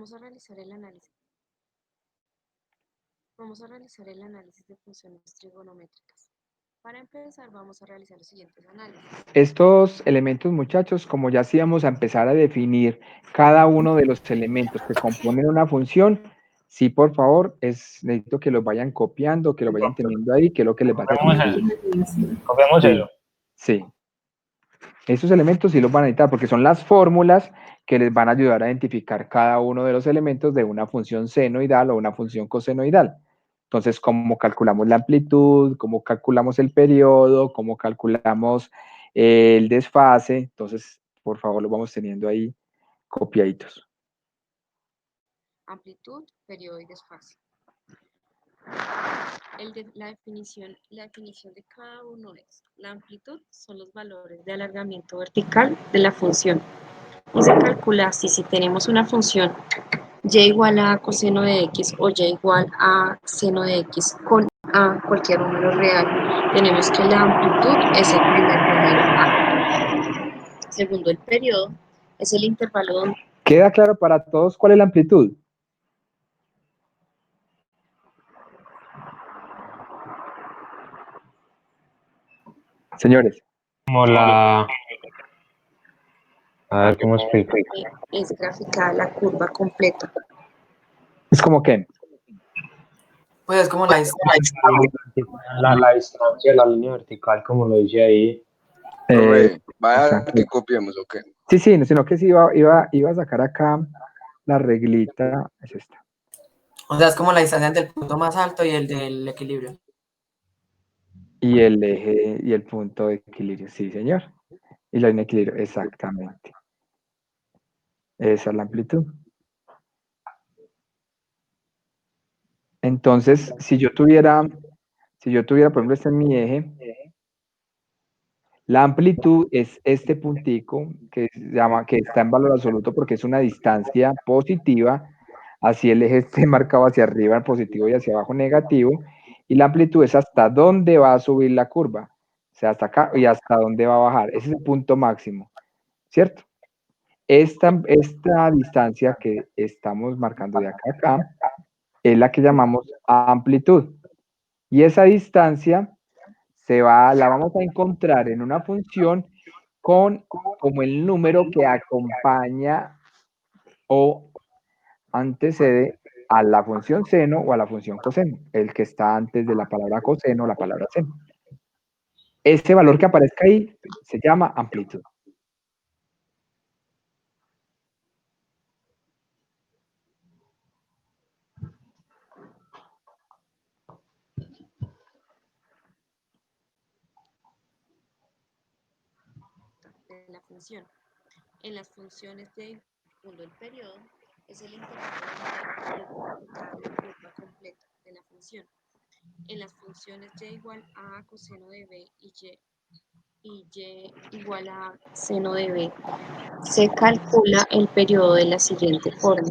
Vamos a realizar el análisis. Vamos a realizar el análisis de funciones trigonométricas. Para empezar, vamos a realizar los siguientes análisis. Estos elementos, muchachos, como ya sí vamos a empezar a definir cada uno de los elementos que componen una función, sí, por favor, necesito que los vayan copiando, que lo vayan teniendo ahí, que es lo que les va a servir. Copiamos eso. Sí. Esos elementos sí los van a necesitar porque son las fórmulas que les van a ayudar a identificar cada uno de los elementos de una función senoidal o una función cosenoidal. Entonces, cómo calculamos la amplitud, cómo calculamos el periodo, cómo calculamos el desfase. Entonces, por favor, los vamos teniendo ahí copiaditos. Amplitud, periodo y desfase. La definición de cada uno es: la amplitud son los valores de alargamiento vertical de la función. Y se calcula así: si tenemos una función y igual a coseno de x o y igual a seno de x con a cualquier número real, tenemos que la amplitud es el primer número a. Segundo, el periodo es el intervalo donde... ¿Queda claro para todos cuál es la amplitud? Señores. Como la... A ver, ¿cómo explico? Es graficar la curva completa. ¿Es como qué? Pues es como la distancia. La distancia, la línea vertical, como lo dice ahí. Vaya que copiemos, ¿ok? Sí, sí, sino que sí iba a sacar acá la reglita, es esta. O sea, es como la distancia entre el punto más alto y el del equilibrio. Y el eje y el punto de equilibrio, sí, señor. Y la línea de equilibrio, exactamente. Esa es la amplitud. Entonces, si yo tuviera, por ejemplo, este es mi eje, la amplitud es este puntico que está en valor absoluto porque es una distancia positiva, así el eje esté marcado hacia arriba positivo y hacia abajo negativo, y la amplitud es hasta dónde va a subir la curva, o sea, hasta acá y hasta dónde va a bajar, ese es el punto máximo, ¿cierto? Esta distancia que estamos marcando de acá a acá es la que llamamos amplitud, y esa distancia la vamos a encontrar en una función como el número que acompaña o antecede a la función seno o a la función coseno, el que está antes de la palabra coseno o la palabra seno. Ese valor que aparezca ahí se llama amplitud. de la función. En las funciones de segundo, el periodo es el intervalo de la curva completa de la función. En las funciones y igual a coseno de b y y igual a seno de b, se calcula el periodo de la siguiente forma.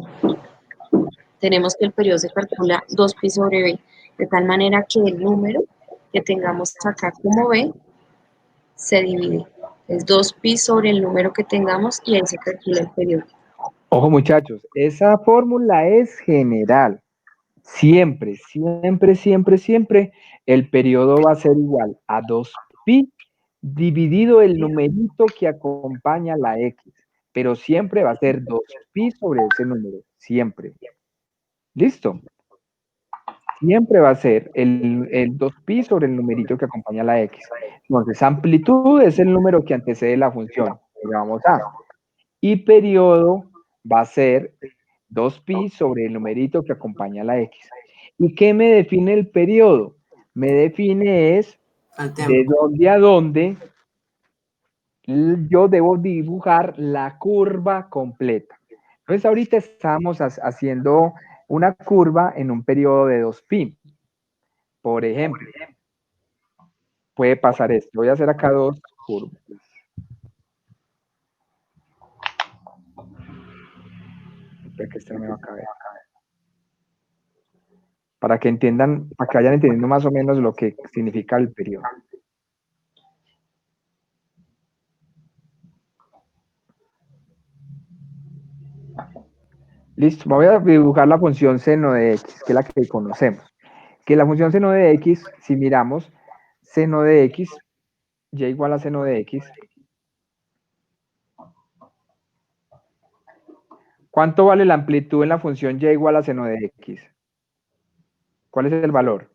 Tenemos que el periodo se calcula 2pi sobre b, de tal manera que el número que tengamos acá como b se divide. Es 2pi sobre el número que tengamos y ahí se calcula el periodo. Ojo muchachos, esa fórmula es general. Siempre, siempre, siempre, siempre el periodo va a ser igual a 2pi dividido el numerito que acompaña la x, pero siempre va a ser 2pi sobre ese número, siempre. ¿Listo? Siempre va a ser el 2pi sobre el numerito que acompaña la x. Entonces, amplitud es el número que antecede la función, que llamamos a. Y periodo va a ser 2pi sobre el numerito que acompaña la x. ¿Y qué me define el periodo? Me define es de dónde a dónde yo debo dibujar la curva completa. Entonces ahorita estamos haciendo una curva en un periodo de 2pi. Por ejemplo, puede pasar esto. Voy a hacer acá dos curvas. Espera que esto no me va a caber. Para que entiendan, para que vayan entendiendo más o menos lo que significa el periodo. Listo, voy a dibujar la función seno de x, que es la que conocemos. Que la función seno de x, si miramos, seno de x, y igual a seno de x. ¿Cuánto vale la amplitud en la función y igual a seno de x? ¿Cuál es el valor?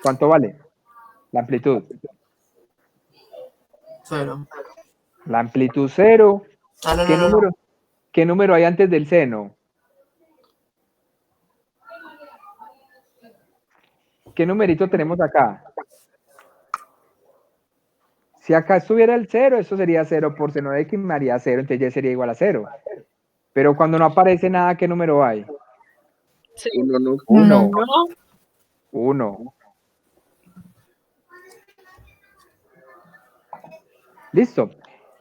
¿Cuánto vale la amplitud? 0. La amplitud 0. Ah, no, ¿Qué no, no, número, no. ¿Qué número hay antes del seno? ¿Qué numerito tenemos acá? Si acá estuviera el 0, eso sería 0 por seno de x, me haría 0, entonces ya sería igual a 0. Pero cuando no aparece nada, ¿qué número hay? Uno no. 1. 1. Listo.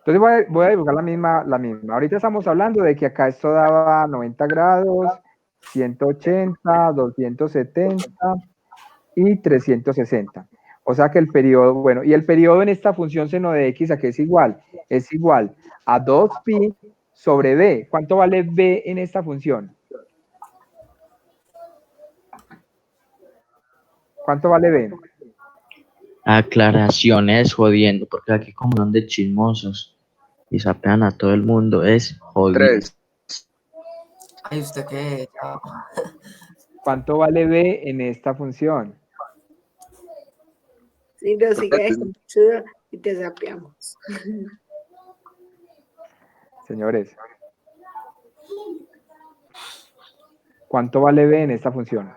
Entonces voy a dibujar la misma. Ahorita estamos hablando de que acá esto daba 90 grados, 180, 270 y 360. O sea que el periodo, bueno, y el periodo en esta función seno de x, ¿a qué es igual? Es igual a 2pi sobre b. ¿Cuánto vale b en esta función? ¿Cuánto vale b? Aclaraciones jodiendo, porque aquí como son de chismosos y sapean a todo el mundo, es jodiendo. 3. Ay, ¿usted qué? Ya. ¿Cuánto vale b en esta función? Si nos sigue conchuda y te sapeamos. Señores, ¿cuánto vale b en esta función?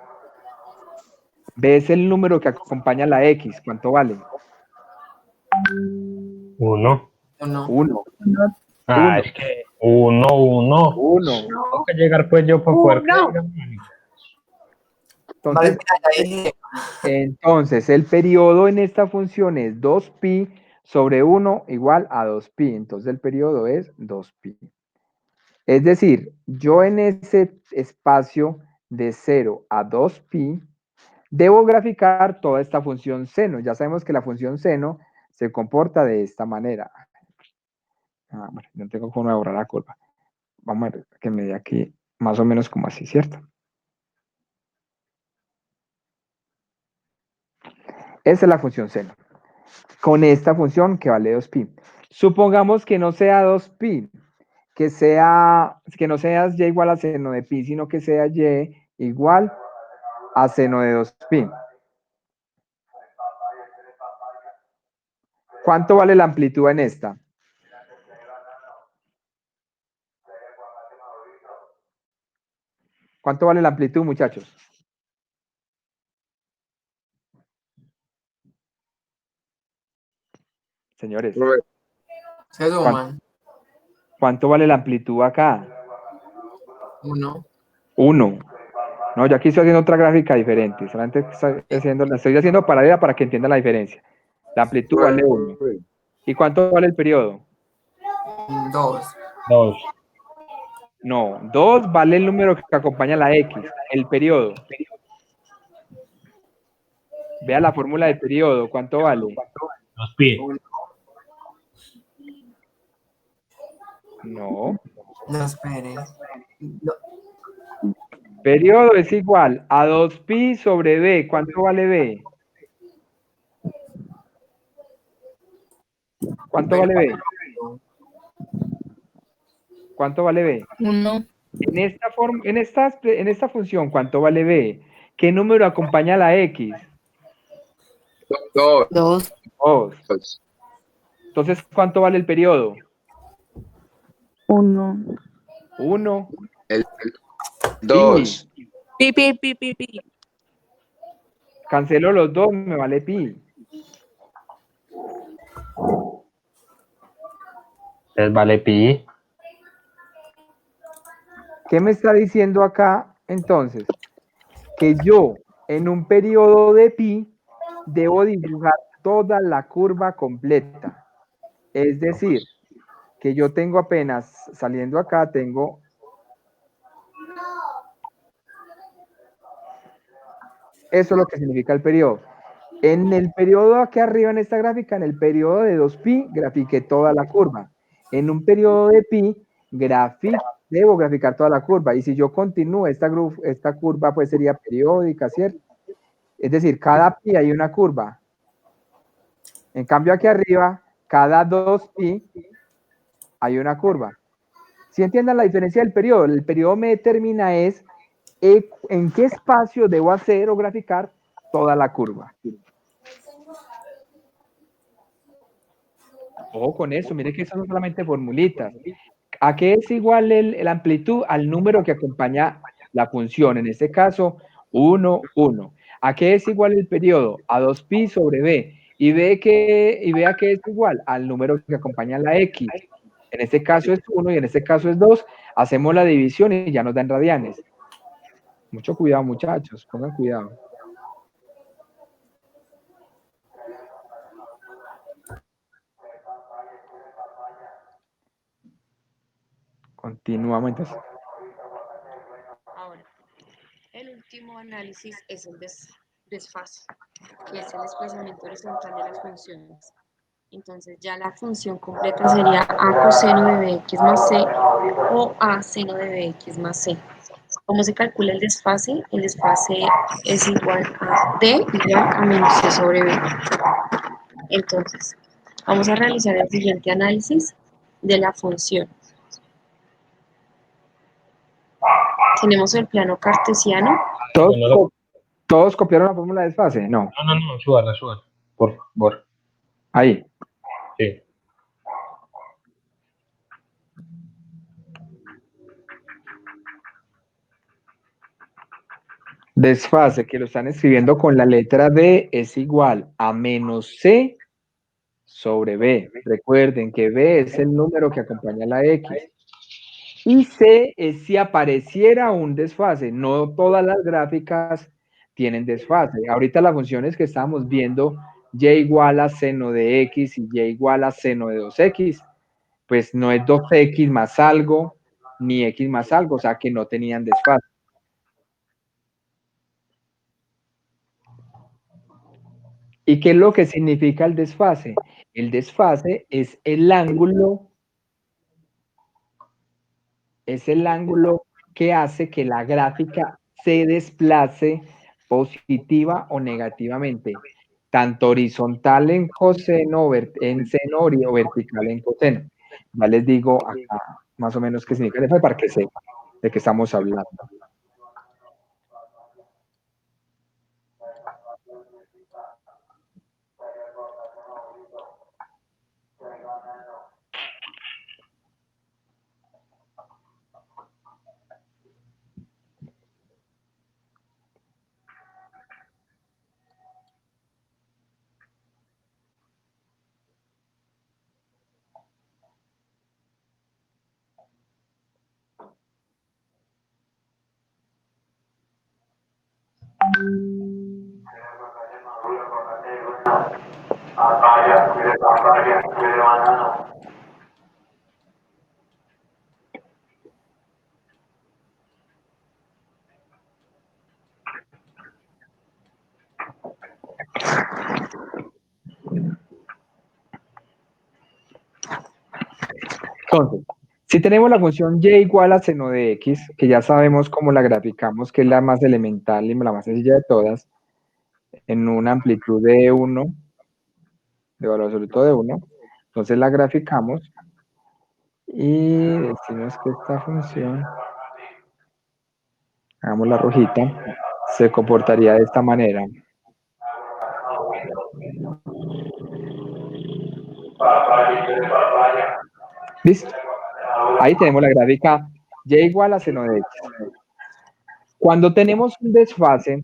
B es el número que acompaña a la x. ¿Cuánto vale? 1. 1. 1. Ah, es que 1. 1. Tengo que llegar pues yo para poder creer. Entonces, el periodo en esta función es 2pi sobre 1 igual a 2pi. Entonces, el periodo es 2pi. Es decir, yo en ese espacio de 0 a 2pi debo graficar toda esta función seno. Ya sabemos que la función seno se comporta de esta manera. Bueno, no tengo cómo borrar la curva. Vamos a ver que me dé aquí más o menos como así, ¿cierto? Esa es la función seno. Con esta función que vale 2pi. Supongamos que no sea 2pi, que no sea y igual a seno de pi, sino que sea y igual a seno de 2pi. ¿Cuánto vale la amplitud en esta? ¿Cuánto vale la amplitud, muchachos? Señores. Se suman. ¿Cuánto vale la amplitud acá? 1. 1. No, yo aquí estoy haciendo otra gráfica diferente. Solamente la estoy haciendo paralela para que entiendan la diferencia. La amplitud vale 1. ¿Y cuánto vale el periodo? 2. No, 2 vale el número que acompaña a la x, el periodo. Vea la fórmula del periodo, ¿cuánto vale? 2pi. No. No, espere. No. Periodo es igual a 2pi sobre b. ¿Cuánto vale b? ¿Cuánto vale b? ¿Cuánto vale b? 1. En esta función, ¿cuánto vale b? ¿Qué número acompaña a la x? 2. 2. 2. Entonces, ¿cuánto vale el periodo? 1. 1. 2. Pi, pi, pi, pi, pi. Cancelo los 2, me vale pi. Entonces vale pi. ¿Qué me está diciendo acá entonces? Que yo en un periodo de pi debo dibujar toda la curva completa. Es decir, que yo tengo apenas, saliendo acá, tengo... Eso es lo que significa el periodo. En el periodo aquí arriba en esta gráfica, en el periodo de 2pi, grafiqué toda la curva. En un periodo de pi, debo graficar toda la curva. Y si yo continúo, esta curva pues sería periódica, ¿cierto? Es decir, cada pi hay una curva. En cambio, aquí arriba, cada 2pi hay una curva. Si entiendan la diferencia del periodo, el periodo me determina es en qué espacio debo hacer o graficar toda la curva. Ojo con eso, mire que eso son solamente formulitas. ¿A qué es igual la amplitud? Al número que acompaña la función, en este caso 1, 1. ¿A qué es igual el periodo? A 2pi sobre b. Y vea que es igual al número que acompaña la x. En este caso es 1 y en este caso es 2. Hacemos la división y ya nos dan radianes. Mucho cuidado, muchachos, pongan cuidado. Continuamos entonces. Ahora, el último análisis es el desfase, que es el desplazamiento horizontal de las funciones. Entonces ya la función completa sería a coseno de bx más c o a seno de bx más c. ¿Cómo se calcula el desfase? El desfase es igual a d igual a menos c sobre b. Entonces, vamos a realizar el siguiente análisis de la función. Tenemos el plano cartesiano. ¿Todos copiaron la fórmula de desfase? No. No, súbala, por favor. Ahí. Sí. Desfase, que lo están escribiendo con la letra D, es igual a menos C sobre B. Recuerden que B es el número que acompaña a la X. Y C es si apareciera un desfase. No todas las gráficas tienen desfase. Ahorita las funciones que estamos viendo, y igual a seno de X y y igual a seno de 2X, pues no es 2X más algo, ni X más algo, o sea que no tenían desfase. ¿Y qué es lo que significa el desfase? El desfase es el ángulo que hace que la gráfica se desplace positiva o negativamente, tanto horizontal en coseno, en seno o vertical en coseno. Ya les digo acá más o menos qué significa desfase para que sepan de qué estamos hablando. Entonces, si tenemos la función y igual a seno de x, que ya sabemos cómo la graficamos, que es la más elemental y la más sencilla de todas, en una amplitud de 1, de valor absoluto de 1, entonces la graficamos y decimos que esta función, hagamos la rojita, se comportaría de esta manera. ¿Listo? Ahí tenemos la gráfica y igual a seno de x. Cuando tenemos un desfase,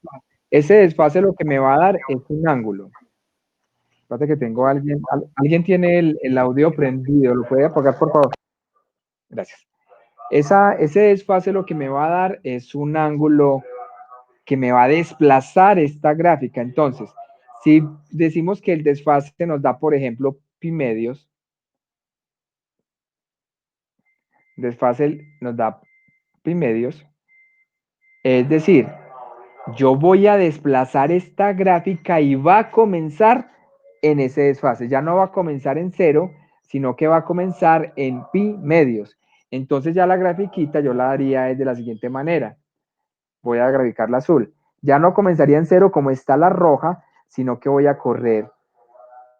ese desfase lo que me va a dar es un ángulo. Espérate que tengo alguien tiene el audio prendido, ¿lo puede apagar por favor? Gracias. Ese desfase lo que me va a dar es un ángulo que me va a desplazar esta gráfica. Entonces, si decimos que el desfase nos da, por ejemplo, pi medios, desfase nos da pi medios, es decir, yo voy a desplazar esta gráfica y va a comenzar en ese desfase. Ya no va a comenzar en 0, sino que va a comenzar en pi medios. Entonces ya la grafiquita yo la daría de la siguiente manera. Voy a graficar la azul. Ya no comenzaría en 0 como está la roja, sino que voy a correr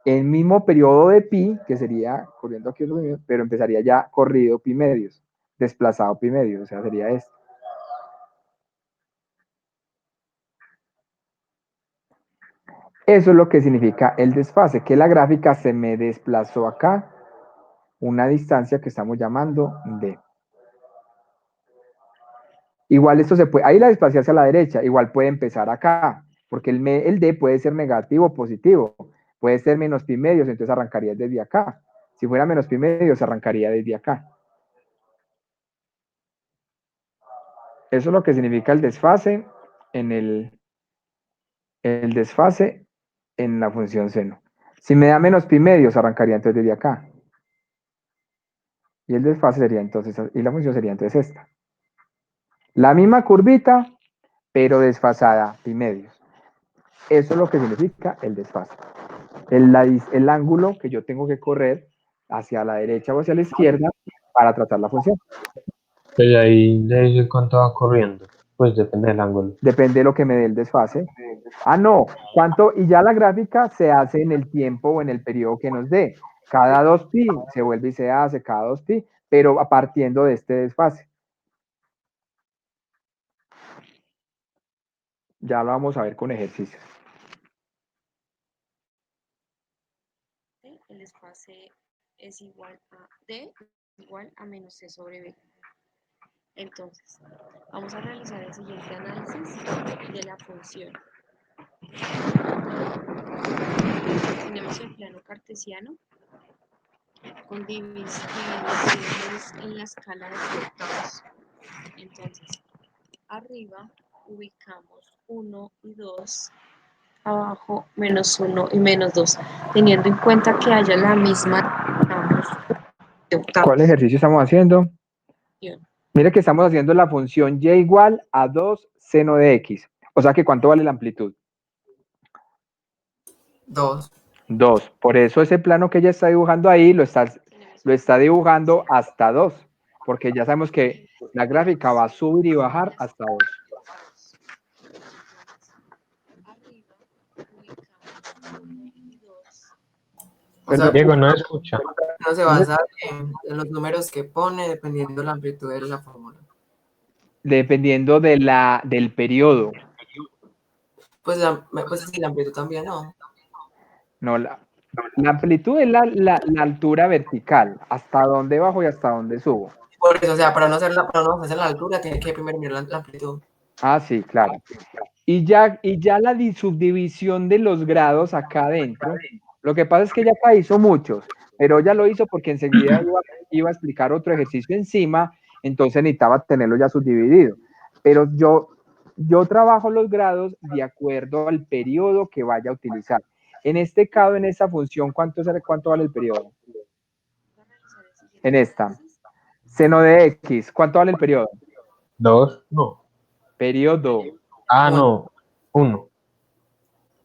el mismo periodo de pi, que sería corriendo aquí, pero empezaría ya corrido pi medios, desplazado pi medios, o sea, sería esto. Eso es lo que significa el desfase, que la gráfica se me desplazó acá, una distancia que estamos llamando d. Igual esto se puede, ahí la desplacé hacia la derecha, igual puede empezar acá, porque el d puede ser negativo o positivo, puede ser menos pi medios, entonces arrancaría desde acá. Si fuera menos pi medios, arrancaría desde acá. Eso es lo que significa el desfase en el desfase en la función seno. Si me da menos pi medios, arrancaría entonces desde acá. Y el desfase sería entonces, y la función sería entonces esta. La misma curvita, pero desfasada pi medios. Eso es lo que significa el desfase. El ángulo que yo tengo que correr hacia la derecha o hacia la izquierda para tratar la función. Pues ahí le dice cuánto va corriendo. Pues depende del ángulo. Depende de lo que me dé el desfase. Ah, no, ¿cuánto? Y ya la gráfica se hace en el tiempo o en el periodo que nos dé. Cada 2pi se vuelve y se hace cada 2pi, pero partiendo de este desfase. Ya lo vamos a ver con ejercicios. El desfase es igual a d igual a menos c sobre b. Entonces, vamos a realizar el siguiente análisis de la función. Tenemos el plano cartesiano con divisiones en la escala de octavos. Entonces, arriba ubicamos 1 y 2, abajo menos 1 y menos 2, teniendo en cuenta que haya la misma de octavos. ¿Cuál ejercicio estamos haciendo? Mire que estamos haciendo la función y igual a 2 seno de x. O sea que ¿cuánto vale la amplitud? 2. 2. Por eso ese plano que ella está dibujando ahí lo está dibujando hasta 2. Porque ya sabemos que la gráfica va a subir y bajar hasta 2. O sea, Diego, no escucha. no se basa en los números que pone dependiendo de la amplitud de la fórmula. Dependiendo del periodo. Pues sí, la amplitud también, ¿no? No, la amplitud es la altura vertical. Hasta dónde bajo y hasta dónde subo. Por eso, o sea, para no hacer la altura, tiene que primero mirar la amplitud. Ah, sí, claro. Y ya la subdivisión de los grados acá adentro, lo que pasa es que ella acá hizo muchos, pero ella lo hizo porque enseguida iba a explicar otro ejercicio encima, entonces necesitaba tenerlo ya subdividido. Pero yo trabajo los grados de acuerdo al periodo que vaya a utilizar. En este caso, en esta función, ¿cuánto vale el periodo? En esta. Seno de x, ¿cuánto vale el periodo? 2, no. Periodo. Ah, no, 1.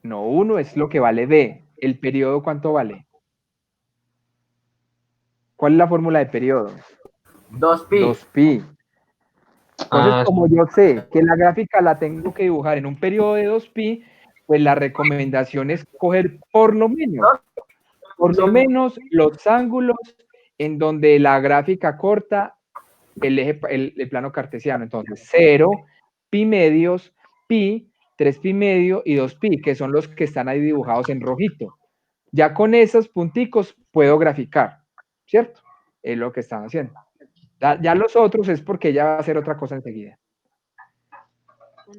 No, 1 es lo que vale b. ¿El periodo cuánto vale? ¿Cuál es la fórmula de periodo? 2pi. 2pi. Entonces, como yo sé que la gráfica la tengo que dibujar en un periodo de 2pi, pues la recomendación es coger por lo menos los ángulos en donde la gráfica corta el plano cartesiano. Entonces, 0, pi medios, pi, 3pi medio y 2pi, que son los que están ahí dibujados en rojito. Ya con esos punticos puedo graficar, ¿cierto? Es lo que están haciendo. Ya los otros es porque ella va a hacer otra cosa enseguida. Con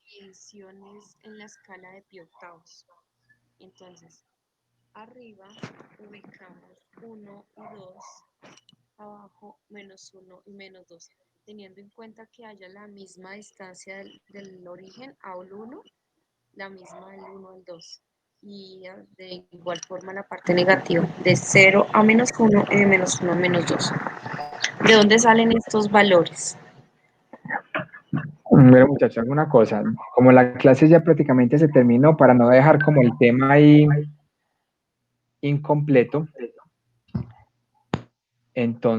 divisiones en la escala de pi octavos. Entonces, arriba ubicamos 1 y 2, abajo menos 1 y menos 2, teniendo en cuenta que haya la misma distancia del origen al 1, la misma del 1 al 2. Y de igual forma la parte negativa, de 0 a menos 1 y de menos 1 a menos 2. ¿De dónde salen estos valores? Mira, muchachos, alguna cosa. Como la clase ya prácticamente se terminó, para no dejar como el tema ahí incompleto, Entonces,